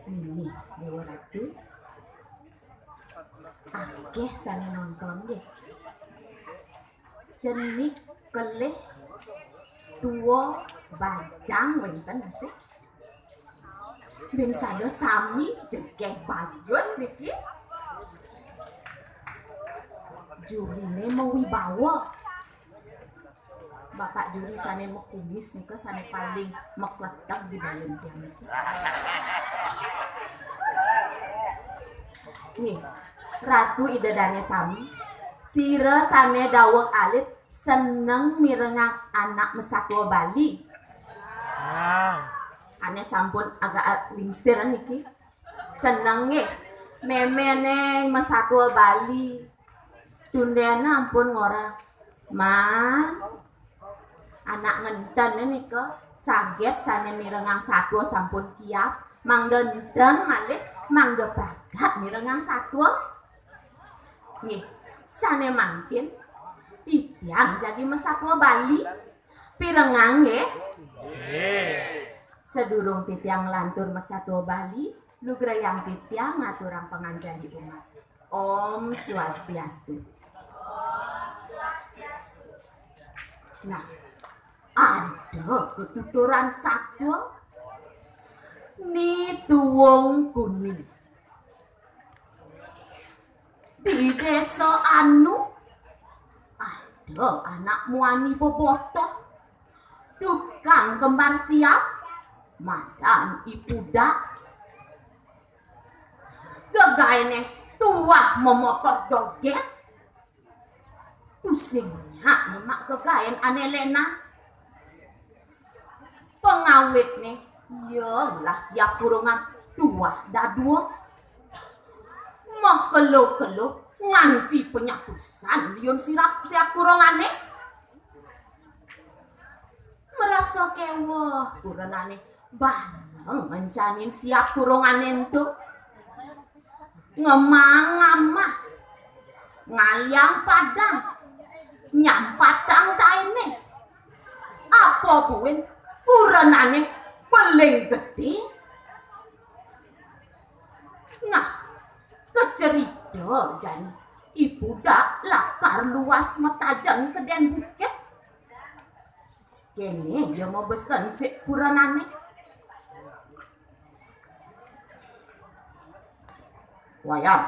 Ini Dewa Ratu akeh sane nonton deh. Jenik kelih tua bajang wenten asik. Ben sada sami jengkeh bagus niki. Jurine mau wibawa. Bapak juri sane mau kumis nika sane paling mekletek di dalam tiang niki. Nih, Ratu idadane sami. Sira sane dawek alit seneng mirengang anak Satua Bali. Ane sampun agak lingsir niki. Seneng nggih memeneng Satua Bali. Tundena ampun ngora. Man anak ngenten nika saget sane mirengang Satua sampun kiap. Mang denten malih mangga pragat mirengang Satua. Nggih, sane mangkin titiang jadi Satua Bali. Pirengang nggih. Sedurung titiang lantur Satua Bali, lugrayang titiang ngaturang panganjali umat. Om Swastiastu. Nah, ada ketuturan Satua ni Tuung Kuning. Di desa anu ada anak muani bobotoh, tukang kembar siap, madan ipuda. Gegaine tuah memotoh doget, pusingnya nemak gegain anelena. Pengawit nih, yalah siap kurungan tuah dadua. Mau keluh-keluh nganti penyatusan liun siap kurungane. Merasa kewah kurunane bareng mencanin siap kurungane itu. Ngemang-ngamah ngayang padang nyampatang taine. Apa buin kurunane paling gede. Nah, kecerita jani ibu dak lakar luas metajan ke den bukit. Kene dia mau besen si kuranane. Wayang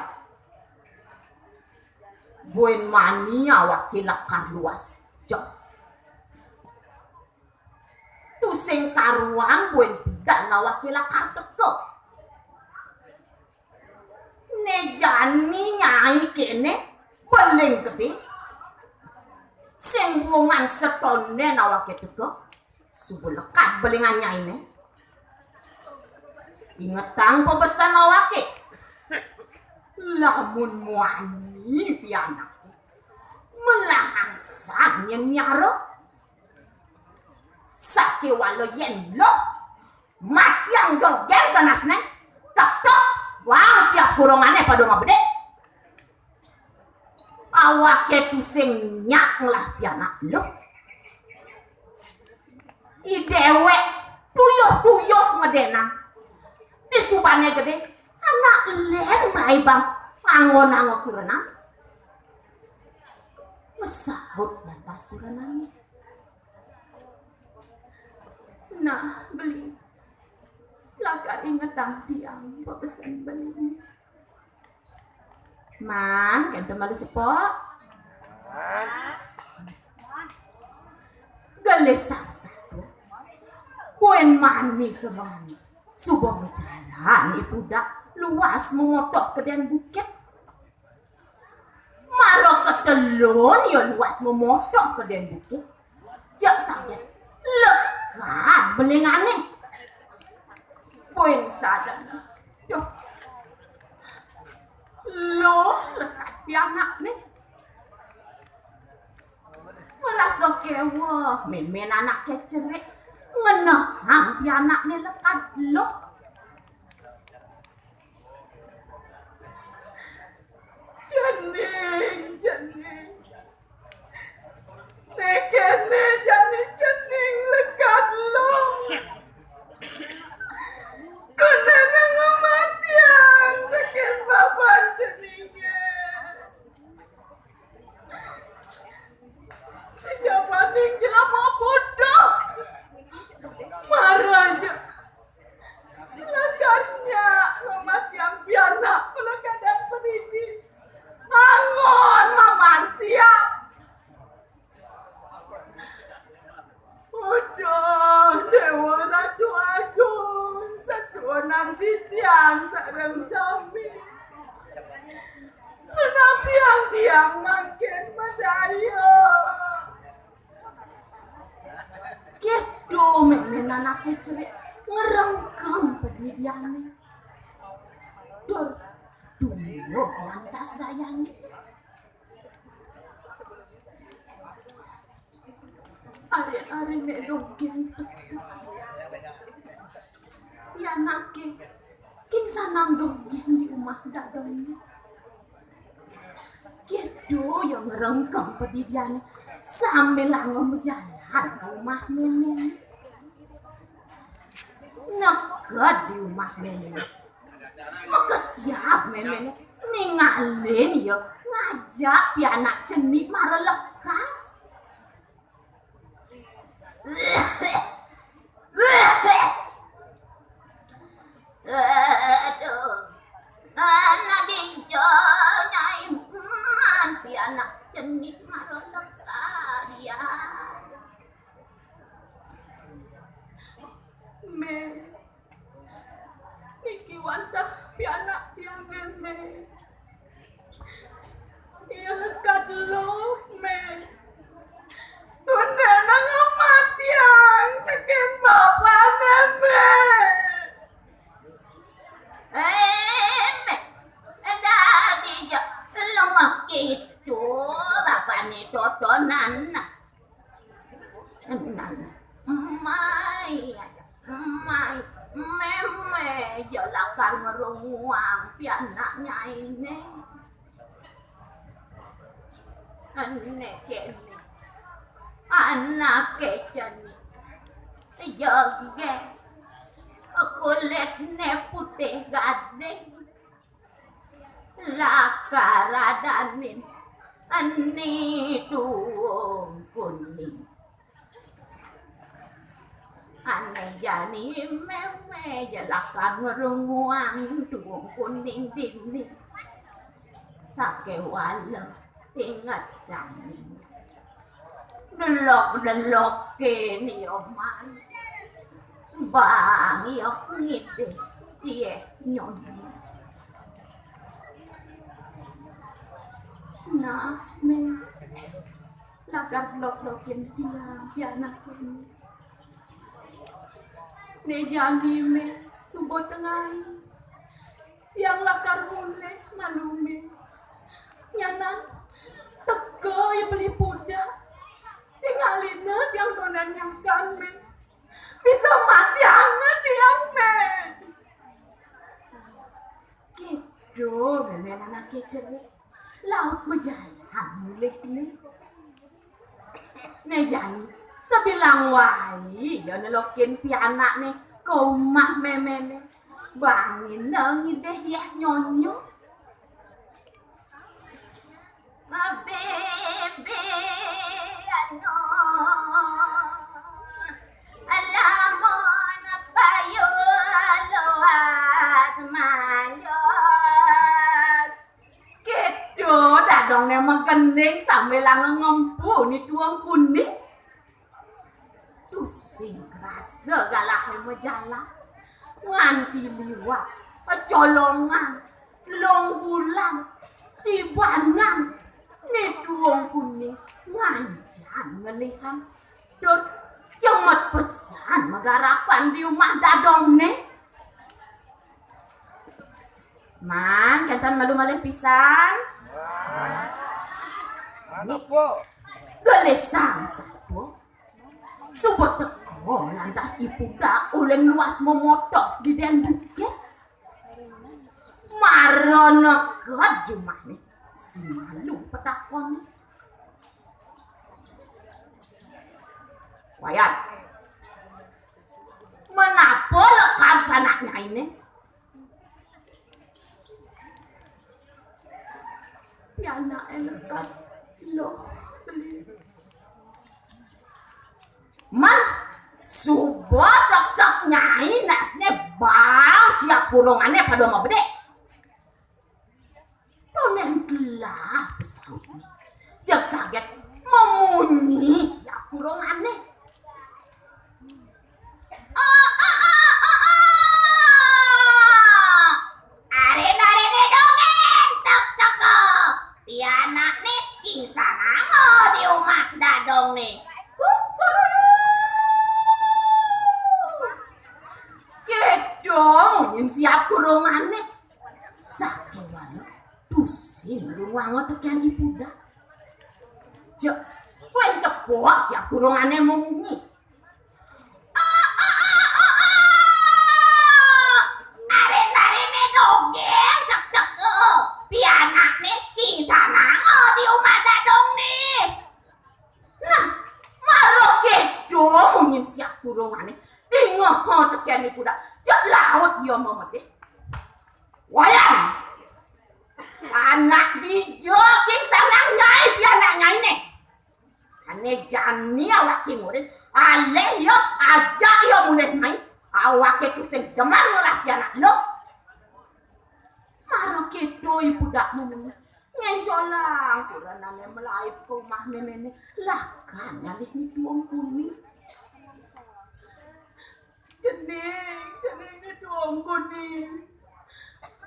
buen mania wakil lakar luas jauh. Tu sing karuan buen budak na wakil lakar teko. Nejani nyai kene paling gede. Sing wongan setone nawake teko subuh lekat belingan nyai ne. Ingetang pebesan awake. Lamun muani pianak melahasan yang nyaro sake walo yen lo mat yang dogen ganasne tok wah siap kurungannya pada ngabede. Awake tu sing nyak lah pianak lo. Idewe tuyuh ngedena. Disubane gede anak len mulai bang angon-angon kurena. Mesahut dan pas kurenanya. Nah beli lakar ingetang tiang pesan beli. Man, kan malu cepok. Galesan satu. Buen manis sebanyak. Subang jalan ibu dak luas mengotok ke den bukit. Maro ketelun ya luas memotok ke den bukit. Jak saya lekat belingane. Buen sadar. Doh. Loh, lekat pianak nih. Merasa kewah, men anak kecerik. Ngenahang pianak nih lekat loh. Jening. Nekene jane jening lekat loh. Kunena ngomong nanti tiang sareng sami. Menapi yang tiang makin madaya. Gitu menen anak kecil ngerengkang pedidiane. Dur dulu lantas dayane. Are-are nedogen tetep. Ya nake, king sanang dogen di rumah dadongnya. Gitu yang ngerengkang pedidiane sambil langom jalan ke rumah Menen. Nekat di rumah Menen. Maka siap Menen ningalin ya ngajak pianak cenik marelekang. Aduh, anak dinjo nyai manti anak jenik marolok sekalian. Me, iki wantah pianak tiang me. Iya lekat lo me. Tunda nang matian teken bapak neme. Dadi jo lemah gitu bapak ni dodonan. Mai meme jo lakar ngerunguang pianaknya ini. Ane kene anak kecani joge kulitnya putih gading lakaradanin ani tuung kuning ane jani meme jalakar ngerunguang tuung kuning dini sake walau ingat janin delok kini oman bang yok ngide dia nyonyi nah me lagar lokin dia anak ini ne jani me subuh tengah yang lakar mulai malume nyanan teko ya beli pudak tinggalina yang donan yang kami bisa mati anget yang men gitu bener anak kecil laut berjalan milik nih nejani sebilang wai ya nelokin pianak nih komah memene bangin nengi deh ya nyonyo bebe ano alamon payo loas mayos gitu dadong emang kening sambil ngempu nih tuang kuning tusing kerasa galah yang jalan nganti liwat colongan long bulan tibangan ni tuang kuning nganjan ngelihan dot cemet pesan megarapan di rumah dadong nih man kantan malu-malu pisan mana po gelesang satu subot teko lantas ipuda uleng luas memotok di den bukit marana god jumah nih si malu petakon wayan menapa lekan panaknya ini ya anak lekat loh man subot tok nyai nasne bang siap purongannya pada mau bedek donen telah pesawat jak saget memunyi siap purongannya dong yang siap kurungannya sakit walau pusing ruang tekan ibu dah cek kuen cepok siap kurungannya mungi arene dongeng tek pianak nih kisah nango di rumah dadong nih nah maroke dong yang siap kurungannya tinggal tekan ibu dah cek laut dia memedih wayan anak dijoging sanang nyai pianak nyai nih ane jani awak kingurin ale yo aja yo mulai main awak itu sing deman ngolah pianak lo maro keto ibu dak mumung ngencolang kuranane melaip ke rumah nenek lah kan ngalih ni tuang kuning jeneng ni tuang kuning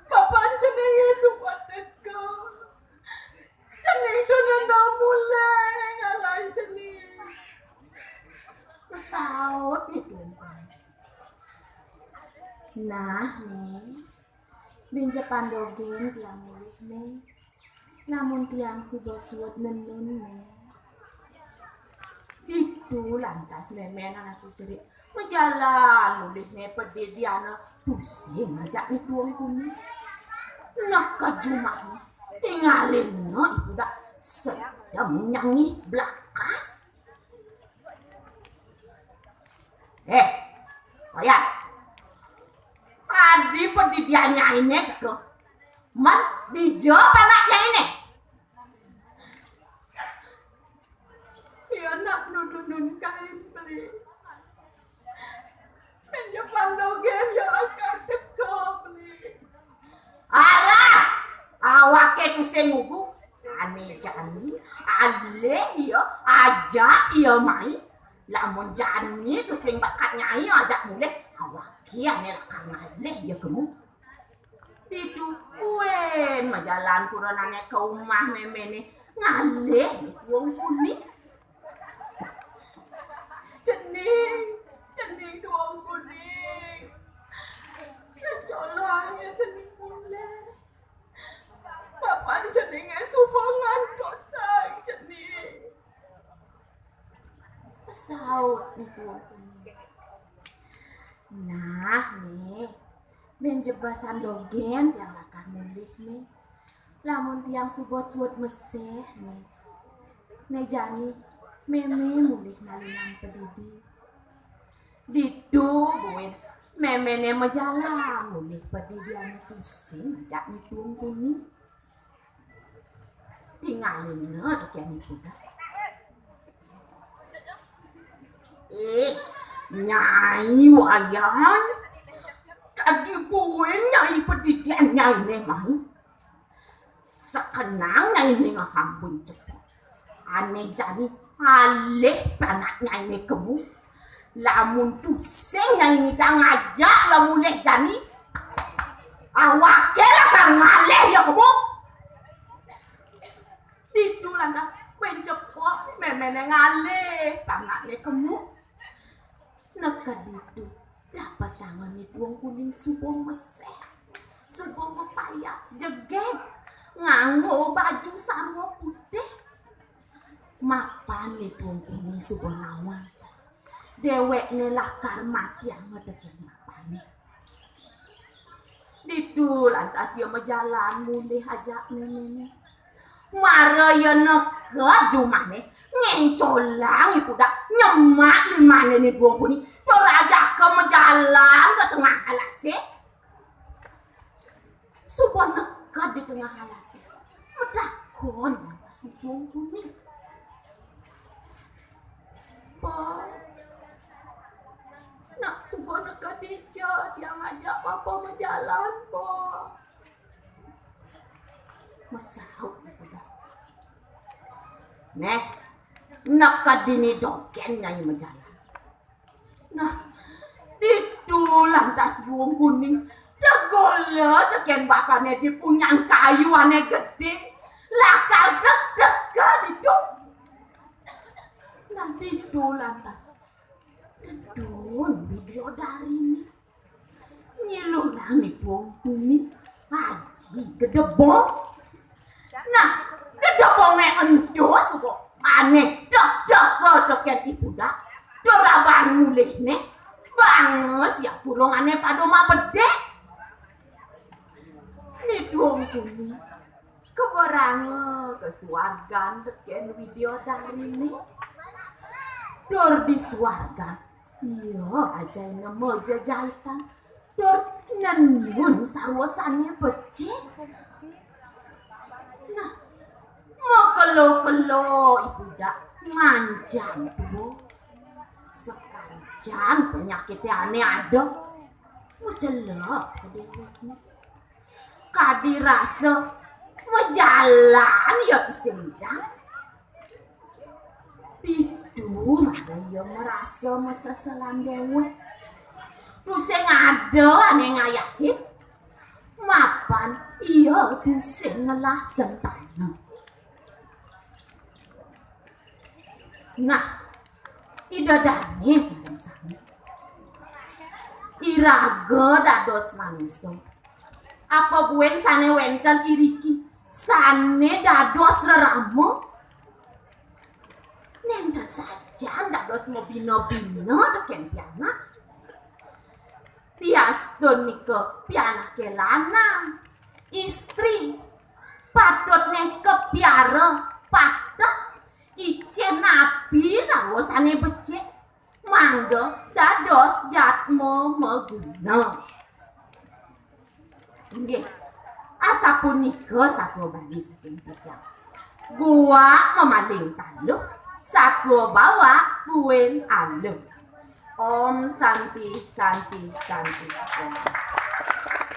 kapan jenenge supat teka jeneng donana mulai ngalan jeneng kesaut ni tumpang nah nih binja pandogen tiang mulih nih namun tiang sudah-sudah nenun nih itu lantas memen anak istri menjalan mulih nih pedidiana pusing ngajak nih tuang kuning nak ke Jumat tinggalin no ibu dah sedang nyanyi belakas ayat adi pendidiannya ini ke man dijawab anaknya ini ya nak nunun kain beli ya pandogen ya akar teka beli arah awak itu sengugu ane jani ale ya aja iya main lamun jani itu sing bakat nyai ajak mulai awak kia ane karena ale ya kamu itu kuen majalan kuranane ke rumah memene ngale wong kuning jening tuang kuning colongnya jening mulai kapan jeningnya subangan dosai jening saut nih tuang kuning nah nih menjebasan dogen yang akan milik nih lamun tiang subuh-subuh meseh nih jani meme mulih nalinan pedidi didu buin memene majalah mulih pedidiannya pusing ajak nih tuang kuning tinggalin no dekian itu dah nyai wayan tadi gue nyai pedidian nyai memang sekenang nyai ngahambun cepet aneh jadi alih anaknya ini kamu lamun pusing nyai nidang aja lamun leh jani awak kira kan ngaleh ya kamu itu lantas pencepok memene ngaleh anaknya kamu nekad itu dapat tangan nih tuang kuning subong meseh subong mepaya sejeget nganggo baju sarwa putih mapan nih tuang kuning subong lawan dewek nih lakar mati yang ngedekin mapan nih itu lantas ya menjalan mulih aja nenek mara ya nekad jumane ngencolang ibu dak nyemak limane nih tuang kuning terajak ke menjalan ke tengah alasnya subang nekad di tengah alasnya medakon masih tuang kuning nak subang nekad dia ngajak papa menjalan masauk nih nekad ini doken nyai menjalan nah itu lantas tuang kuning jagola tekan bapaknya di punyang kayu aneh gede lakar deg-degan itu nanti itu lantas kedun video dari ini nyilurang nih Tuung Kuning haji gedebong. Nah gedebongnya endos kok aneh dek yang ibu dah doraban mulih nih banges ya kurungannya padoma bedek nih Tuung Kuning keberange kesuargan deken video dari nih dor di suargan iya aja nemu jajahitan dor nenun sarwasannya becek. Nah mau kelo ibu dak nganjan tuh sekanjan penyakitnya aneh ada mau celok kedewetnya kadi rasa mau jalan ya kusendang itu ada yang merasa masa selam dewe tuseng ada aneh ngayahin mapan iya tuseng ngelah sentana. Nah idadane sareng-sareng iraga dados manusia apa buen sane wenten iriki sane dados reramo nenten saja dados mau bino-bino deken piana piaston nike piana ke lanang istri patut neng kepiara patah icen nabi sarwasane becek mangga dados jatmo meguna. Nggih asa punika Satua Bali saking tiga gua memaling paluh Satua bawa buen alung. Om Santi Santi Santi Om.